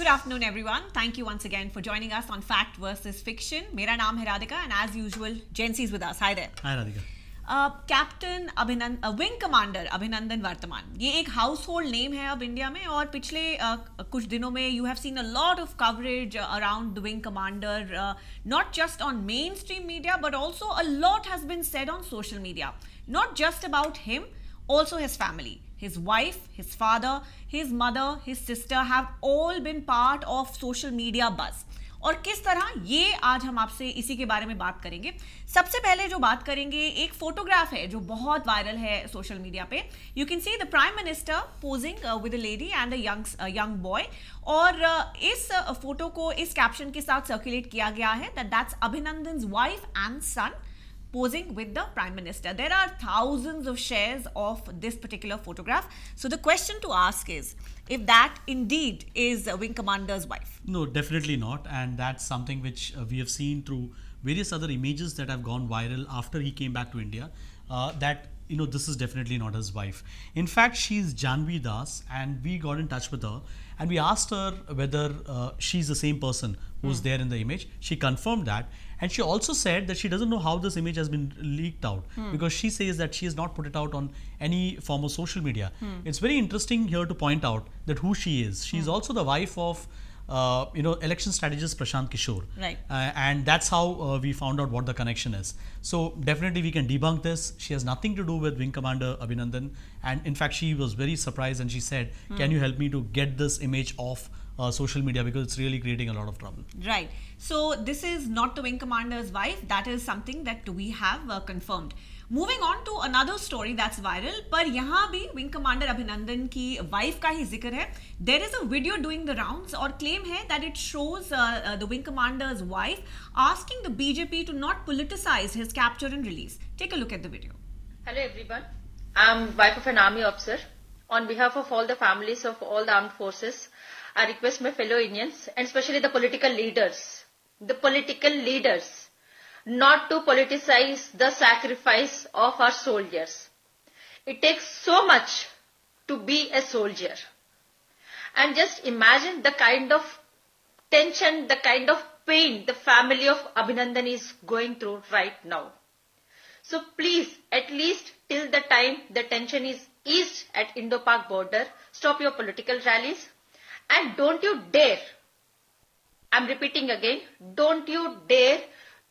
good afternoon, everyone. Thank you once again for joining us on Fact versus Fiction. मेरा नाम है Radhika, and as usual, Jency is with us. Hi there. Hi, Radhika. Captain अभिनंदन, wing commander अभिनंदन वर्तमान, ये एक house hold name है अब इंडिया में, और पिछले कुछ दिनों में you have seen a lot of coverage around the wing commander, not just on mainstream media but also a lot has been said on social media, not just about him, also his family, his wife, his father, his mother, his sister have all been part of social media buzz. और किस तरह, ये आज हम आपसे इसी के बारे में बात करेंगे. सबसे पहले जो बात करेंगे, एक फोटोग्राफ है जो बहुत वायरल है सोशल मीडिया पे. You can see the prime minister posing with a lady and a young boy, और इस फोटो को इस कैप्शन के साथ सर्कुलेट किया गया है that's Abhinandan's wife and son posing with the Prime Minister. There are thousands of shares of this particular photograph. So the question to ask is, if that indeed is Wing Commander's wife? No, definitely not. And that's something which we have seen through various other images that have gone viral after he came back to India, that this is definitely not his wife. In fact, she's Janvi Das, and we got in touch with her and we asked her whether she's the same person who's there in the image. She confirmed that, and she also said that she doesn't know how this image has been leaked out, because she says that she has not put it out on any form of social media. It's very interesting here to point out that who she is. She's also the wife of election strategist Prashant Kishore, right? And that's how we found out what the connection is. So definitely we can debunk this. She has nothing to do with Wing Commander Abhinandan, and in fact she was very surprised and she said, can you help me to get this image off social media, because it's really creating a lot of trouble. Right. So this is not the Wing Commander's wife. That is something that we have confirmed. Moving on to another story that's viral, पर यहाँ भी Wing Commander अभिनंदन की wife का ही जिक्र है. There is a video doing the rounds और claim है that it shows the Wing Commander's wife asking the BJP to not politicize his capture and release. Take a look at the video. Hello everyone. I'm wife of an army officer. On behalf of all the families of all the armed forces, I request my fellow Indians, and especially the political leaders, not to politicize the sacrifice of our soldiers. It takes so much to be a soldier. And just imagine the kind of tension, the kind of pain the family of Abhinandan is going through right now. So please, at least till the time the tension is eased at Indo-Pak border, stop your political rallies. And don't you dare, I'm repeating again, don't you dare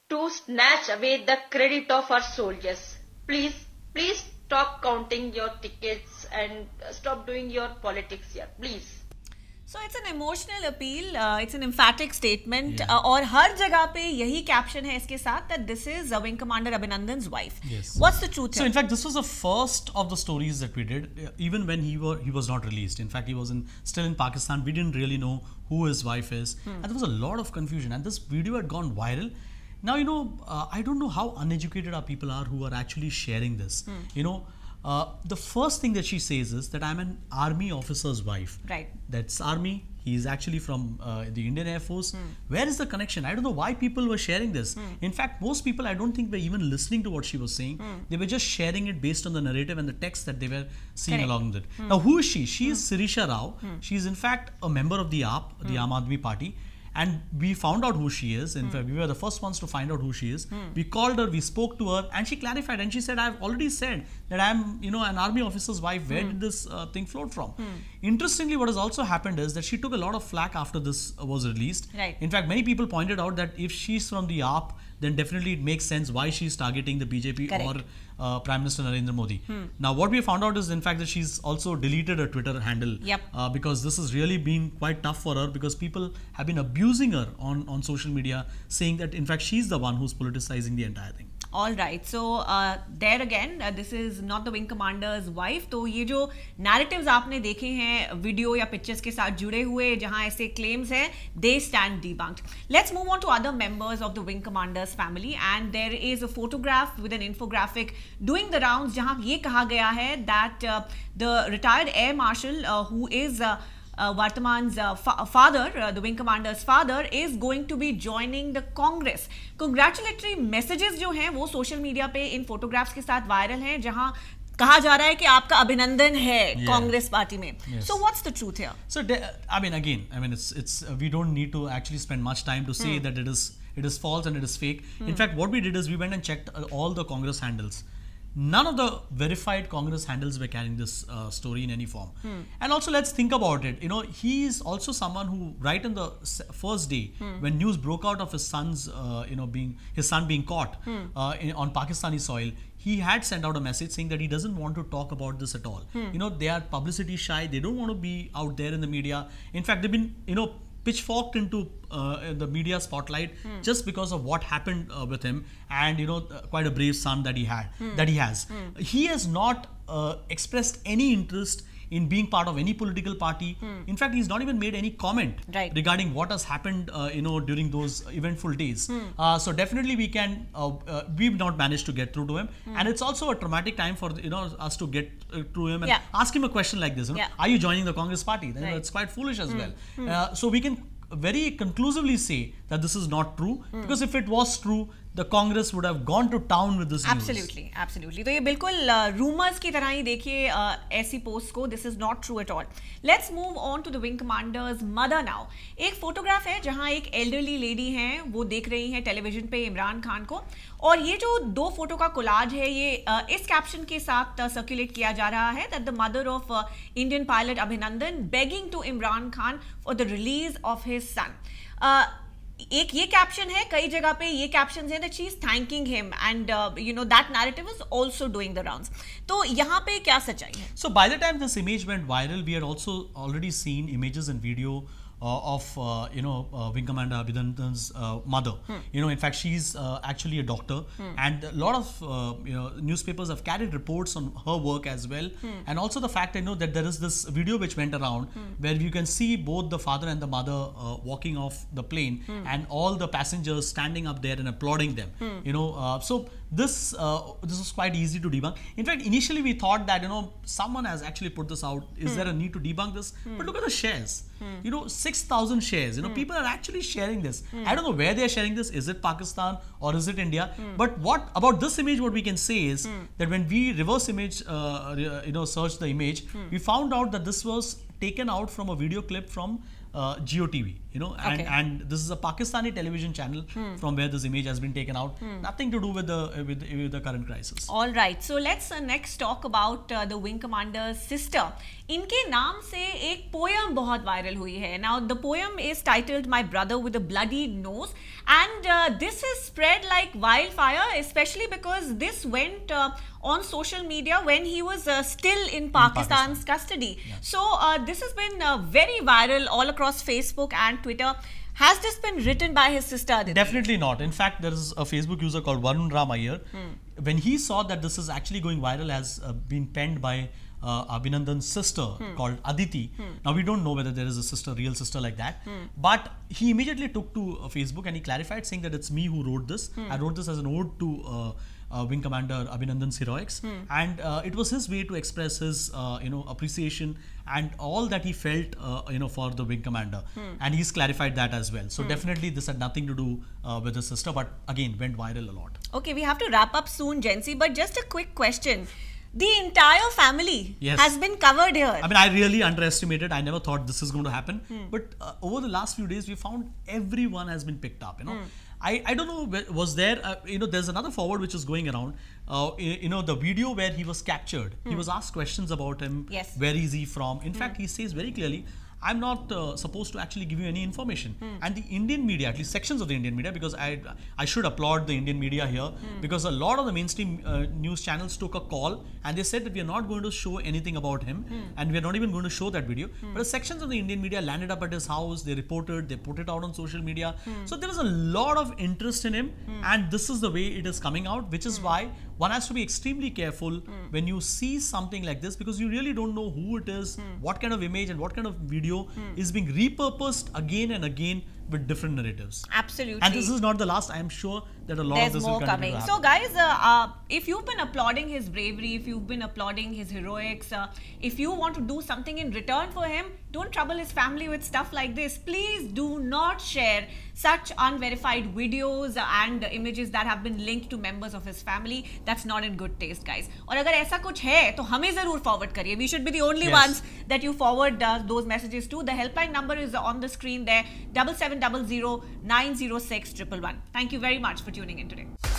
to snatch away the credit of our soldiers. Please, please stop counting your tickets and stop doing your politics here, please. So it's an emotional appeal, it's an emphatic statement, और हर जगह पे यही caption है इसके साथ, that this is Wing Commander Abhinandan's wife. Yes. What's the truth? So in fact, this was the first of the stories that we did, even when he was not released. In fact, he was still in Pakistan. We didn't really know who his wife is, and there was a lot of confusion. And this video had gone viral. Now I don't know how uneducated our people are who are actually sharing this. The first thing that she says is that I'm an army officer's wife. Right. That's army. He's actually from the Indian Air Force. Where is the connection? I don't know why people were sharing this. In fact, most people, I don't think, were even listening to what she was saying. They were just sharing it based on the narrative and the text that they were seeing along with it. Now, who is she? She is Sirisha Rao. She is in fact a member of the AAP, the Aam Aadmi Party. And we found out who she is. In fact, we were the first ones to find out who she is. We called her, we spoke to her, and she clarified. And she said, I've already said that I'm, an army officer's wife. Where did this thing float from? Interestingly, what has also happened is that she took a lot of flack after this was released. Right. In fact, many people pointed out that if she's from the AAP, then definitely it makes sense why she's targeting the BJP or Prime Minister Narendra Modi. Now, what we found out is, in fact, that she's also deleted her Twitter handle. Because this has really been quite tough for her, because people have been abusing her on social media, saying that, in fact, she's the one who's politicizing the entire thing. All right. So there again, this is not the Wing Commander's wife. तो ये जो narratives आपने देखे हैं video या pictures के साथ जुड़े हुए, जहां ऐसे claims हैं, they stand debunked. Let's move on to other members of the Wing Commander's family, and there is a photograph with an infographic doing the rounds, जहां ये कहा गया है that the retired Air Marshal who is Vartaman's father, the Wing Commander's father, is going to be joining the Congress. Congratulatory messages जो हैं वो social media पे इन photographs के साथ वायरल हैं, जहां कहा जा रहा है कि आपका अभिनंदन है कांग्रेस पार्टी में. So what's the truth here? So I mean, again, I mean, it's we don't need to actually spend much time to say that it is false and it is fake. In fact, what we did is we went and checked all the Congress handles. None of the verified Congress handles were carrying this story in any form. And also, let's think about it. You know, he is also someone who, right in the first day, when news broke out of his son's, his son being caught on Pakistani soil, he had sent out a message saying that he doesn't want to talk about this at all. You know, they are publicity shy. They don't want to be out there in the media. In fact, they've been, pitchforked into the media spotlight just because of what happened with him, and quite a brave son that he has. He has not expressed any interest in being part of any political party. In fact, he's not even made any comment regarding what has happened during those eventful days. So definitely we've not managed to get through to him, and it's also a traumatic time for us to get through him and ask him a question like this. Are you joining the Congress party? Then it's quite foolish as well. So we can very conclusively say that this is not true, because if it was true, the Congress would have gone to town with this news. Absolutely. तो ये बिल्कुल rumors की तरह ही देखिए ऐसी post को. This is not true at all. Let's move on to the wing commander's mother now. एक photograph है जहां एक elderly lady हैं, वो देख रही हैं टेलीविजन पे इमरान खान को, और ये जो दो फोटो का कोलाज है ये इस कैप्शन के साथ सर्कुलेट किया जा रहा है that the mother of Indian pilot Abhinandan begging to Imran Khan for the release of his son. एक ये कैप्शन है, कई जगह पे ये कैप्शंस हैं that she is thanking him, and that narrative is also doing the rounds. तो यहाँ पे क्या सच्चाई है? So by the time this image went viral, we had also already seen images and video of Wing Commander Abhinandan's mother. In fact, she's actually a doctor, and a lot of newspapers have carried reports on her work as well, and also the fact that there is this video which went around where you can see both the father and the mother walking off the plane, and all the passengers standing up there and applauding them. So this is quite easy to debunk. In fact, initially we thought that someone has actually put this out. Is there a need to debunk this? But look at the shares. 6,000 shares. People are actually sharing this. I don't know where they are sharing this. Is it Pakistan or is it India? But what about this image? What we can say is that when we reverse image, search the image, we found out that this was taken out from a video clip from GeoTV, and this is a Pakistani television channel from where this image has been taken out. Nothing to do with the current crisis. All right, so let's next talk about the wing commander's sister. इनके नाम से एक poem बहुत viral हुई है. Now the poem is titled "My Brother with a Bloody Nose," and this is spread like wildfire, especially because this went on social media when he was still in Pakistan's custody. Yeah. So this has been very viral all across Facebook and Twitter. Has this been written by his sister, Aditi? Definitely not. In fact, there is a Facebook user called Varun Ram Iyer. When he saw that this is actually going viral, has been penned by Abhinandan's sister called Aditi. Now we don't know whether there is a real sister like that, but he immediately took to Facebook and he clarified, saying that it's me who wrote this. I wrote this as an ode to Wing Commander Abhinandan's heroics, and it was his way to express his appreciation and all that he felt for the Wing Commander, and he's clarified that as well. So definitely this had nothing to do with his sister, but again went viral a lot. Okay, we have to wrap up soon, Jency, but just a quick question. The entire family has been covered here. I mean, I really underestimated. I never thought this is going to happen. But over the last few days, we found everyone has been picked up. I don't know, was there, there's another forward which is going around. The video where he was captured, he was asked questions about him. Yes. Where is he from? In fact, he says very clearly, I'm not supposed to actually give you any information. And the Indian media, at least sections of the Indian media, because I should applaud the Indian media here, because a lot of the mainstream news channels took a call and they said that we are not going to show anything about him, and we are not even going to show that video. But sections of the Indian media landed up at his house, they reported, they put it out on social media. So there is a lot of interest in him, and this is the way it is coming out, which is why one has to be extremely careful when you see something like this, because you really don't know who it is, what kind of image and what kind of video is being repurposed again and again with different narratives. Absolutely. And this is not the last. I am sure that a lot There's of this more will continue coming. to So happen. guys, if you've been applauding his bravery, if you've been applauding his heroics, if you want to do something in return for him, don't trouble his family with stuff like this. Please do not share such unverified videos and images that have been linked to members of his family. That's not in good taste, guys. और अगर ऐसा कुछ है तो हमें जरूर forward करिए. We should be the only ones that you forward those messages to. The helpline number is on the screen there, 7700 906 111. Thank you very much for tuning in today.